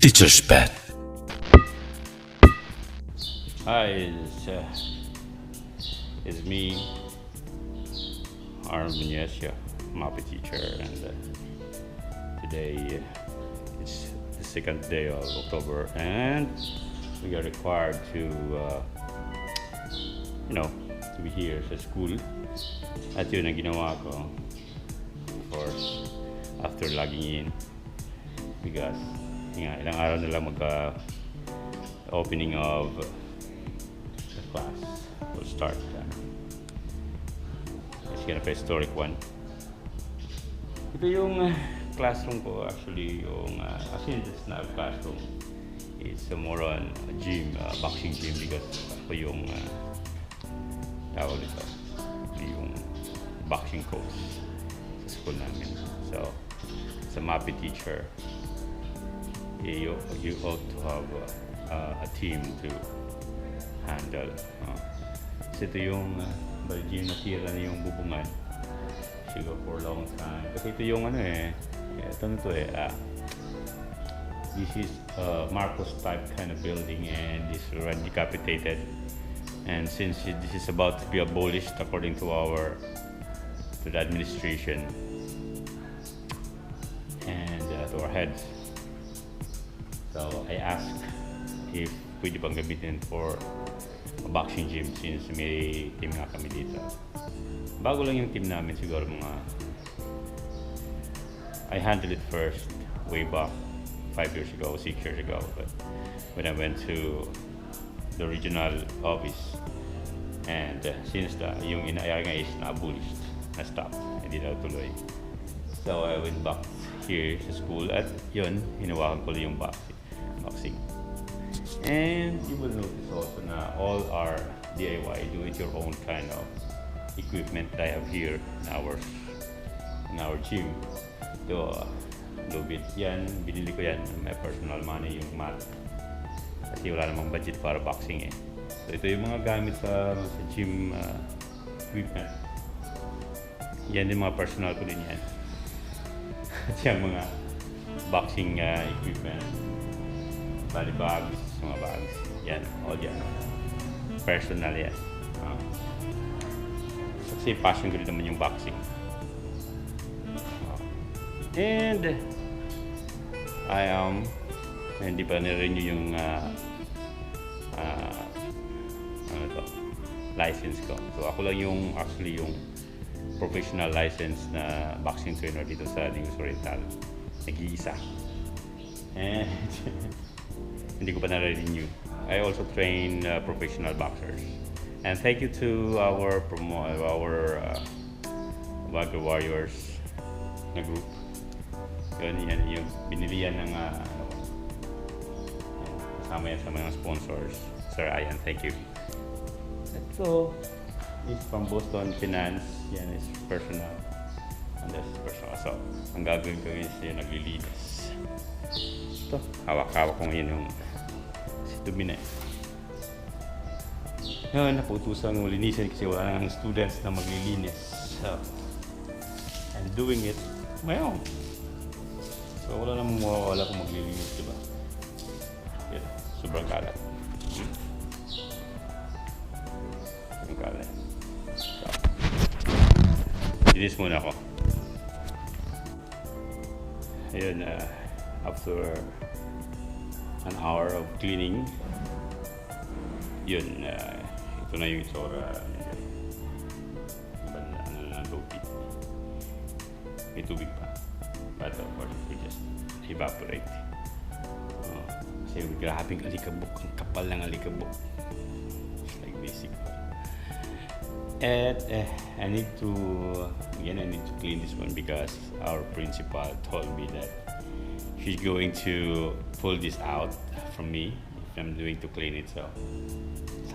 Teacher's Pet. Hi, it's me, Arnold Muñez, your Mapi teacher, and today it's the second day of October, and we are required to, to be here sa school. At yun ang ginawa ko, of course, after logging in, because ilang araw na lang opening of the class will start. It's kind of a historic one. Ito yung classroom ko, actually. Actually, it's not a classroom. It's more on a gym, boxing gym, because ako yung tawag ito, yung boxing coach sa school namin. So, as a Mapi teacher, you ought to have a team to handle. Kasi ito yung gym nasira na yung bubungan siguro for a long time. Kasi ito yung this is Marcos type kind of building, and this is already decapitated. And since this is about to be abolished according to the administration and to our heads, so I asked if pwede bang gamitin for a boxing gym since may team nga kami dito. Bago lang yung team namin, siguro I handled it first way back 5 years ago, 6 years ago. But when I went to the regional office, and since yung ina-IR nga is na-abolished, na-stop, hindi na tuloy. So I went back here sa school at yun, hinawakan ko yung boxing. And you will notice also na all our DIY, do-it-your-own kind of equipment that I have here in our gym. So, lubid yan, binili ko yan, may personal money yung mat. Kasi wala namang budget para boxing eh. So, ito yung mga gamit sa gym equipment. Yan din mga personal ko din yan. At yung mga boxing equipment. Bali bags, mga bags. Yan, all yan. Personal yan. Kasi passion ko rin naman yung boxing. And hindi pa na-renew yung license ko. So ako lang yung professional license na boxing trainer dito sa Negros Oriental. Nag-iisa. And hindi ko pa na-renew. I also train professional boxers. And thank you to our Wagger Warriors na group. Yan yung binili yan ng kasama yan sa mga sponsors. Sir Ayan, thank you. So, it's from Boston Finance. Yan is personal. And this is personal. So, ang gagawin ko is yung naglilinis. Ito, hawak-hawak ko ngayon yung dumi na. Ngayon, naputusan ng linisin kasi wala nang students na maglilinis. So, I'm doing it my own. So, wala namang mawawala kung maglilinis, diba? Yan, sobrang kalat. Sobrang kalat. So, linis muna ako. Ayun, after an hour of cleaning, yun, ito na yung itsura. Ano na tubig. May tubig pa. But of course, it just evaporate. Kasi grabing alikabok. Ang kapal ng alikabok. It's like basic. And I need to clean this one because our principal told me that she's going to pull this out from me if I'm doing to clean it. So,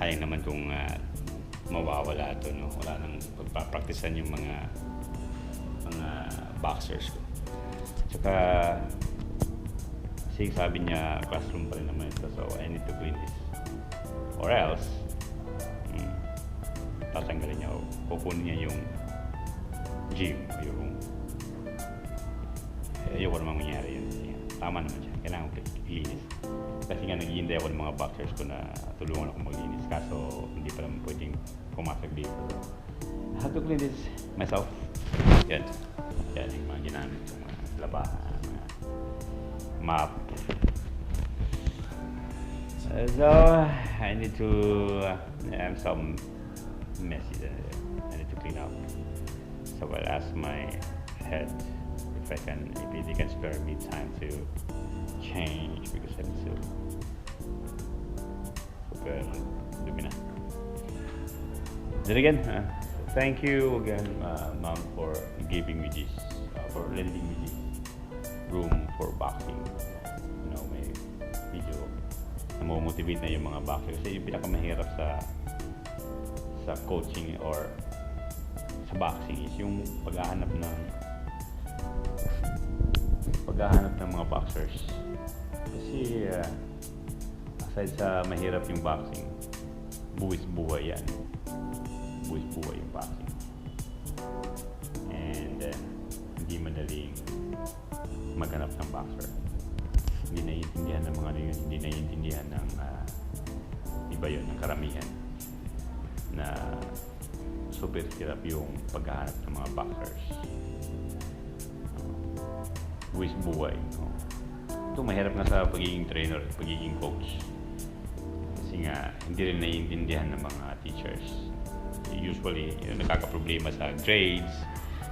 sayang naman kung mawawala ito, no? Wala nang pagpapraktisan yung mga boxers ko. Tsaka, kasi sabi niya, classroom pa rin naman ito. So, I need to clean this. Or else, tatanggalin niya o kukunin niya yung gym. Ayoko naman mangyari yun. tama naman siya. Kailangan ko ilinis. Kasi nga naghihintay ako ng mga boxers ko na tulungan ako maglinis. Kaso hindi pa naman pwedeng pumasok dito. I have to clean this myself. Yan. Yan yung mga ginamit ko. Mga labahan, mga map. So, I need to have some messy that I need to clean up. So I'll ask my head if they can spare me time to change because I'm so super dumi na. Then again, thank you again, Mom, for giving me this, for lending me this room for boxing. You know, may video na-motivate na yung mga boxer kasi yung pinakamahirap sa coaching or sa boxing is yung paghahanap ng mga boxers kasi aside sa mahirap yung boxing, buwis buhay yan, buwis buhay yung boxing, and hindi madaling maghanap ng boxer. Hindi naiintindihan ng mga ano yun, hindi naiintindihan ng iba yun, ng karamihan na super hirap yung paghahanap ng mga boxers. Buwis buhay. Ito mahirap nga sa pagiging trainer, pagiging coach. Kasi nga hindi rin naiintindihan ng mga teachers. Usually, yung nakakaproblema sa grades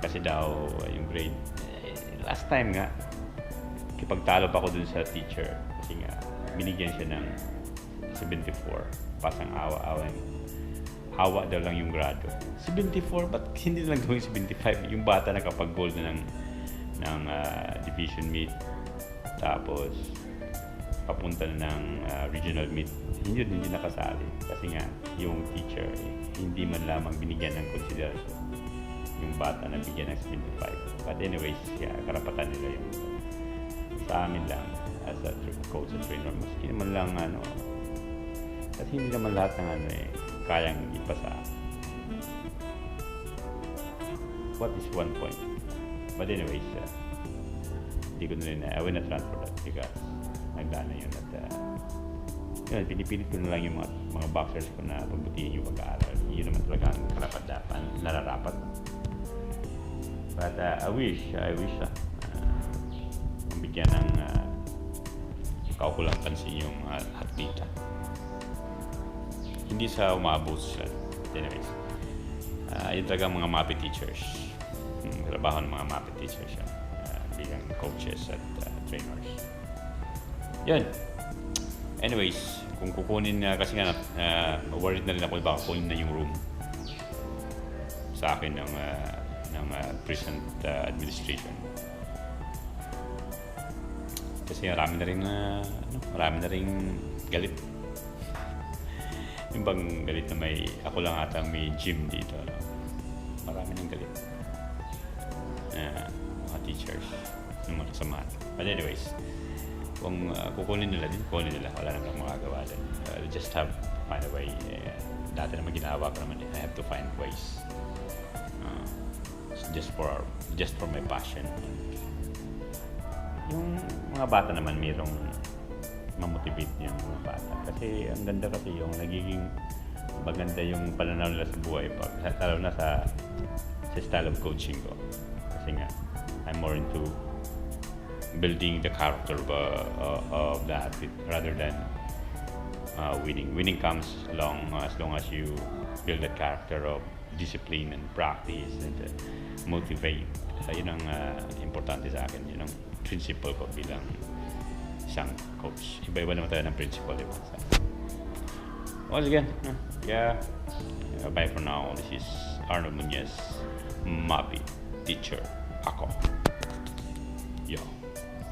kasi daw yung grade last time nga kipagtalo pa ako dun sa teacher kasi nga binigyan siya ng 74, pasang hawa daw lang yung grado. 74, ba't hindi lang gawing 75? Yung bata nakapag-gold na ng division meet, tapos papunta na ng regional meet, hindi nakasali kasi nga yung teacher hindi man lamang binigyan ng consideration yung bata na bigyan ng 75. But anyways, karapatan nila yung sa amin lang as a coach and trainer, maski naman lang kasi hindi naman lahat ng kayang ipasa. What is 1 point? But anyways, hindi ko na rin I will not transfer that because nagdaan na yun at yun, pinipilit ko na lang yung mga boxers ko na pagbutihin yung pag-aaral. Yun naman talaga ang karapat-dapat, nararapat. But I wish bigyan ng kaukulang pansin yung atleta. Hindi sa umabot sila. Anyways, yun talaga mga MAPE teachers. Trabaho ng mga MAPE teachers yan. Bilang coaches at trainers. Yun. Anyways, kung kukunin kasi nga worried na rin ako baka kunin na yung room sa akin ng present administration. Kasi marami na rin galit. Yung bang galit na ako lang atang may gym dito. Marami nang galit. Mga teachers, ng mga kasamahan. But anyways, kung kukunin nila, wala naman akong magagawa din. Just have to find a way. Dati naman ginawa ko naman, I have to find ways. Just for my passion. Yung mga bata naman mayroong mamotivate niya mga bata. Kasi ang ganda kasi yung nagiging maganda yung pananaw nila sa buhay lalo na sa style of coaching ko. Kasi nga, I'm more into building the character of the athlete rather than winning. Winning comes as long as you build the character of discipline and practice and motivate. Yun ang importante sa akin. Yun ang principle ko bilang isang coach. Iba-iba naman tayo ng principle, diba? Once again, bye for now. This is Arnold Muñez, MAPE teacher ako. Yo.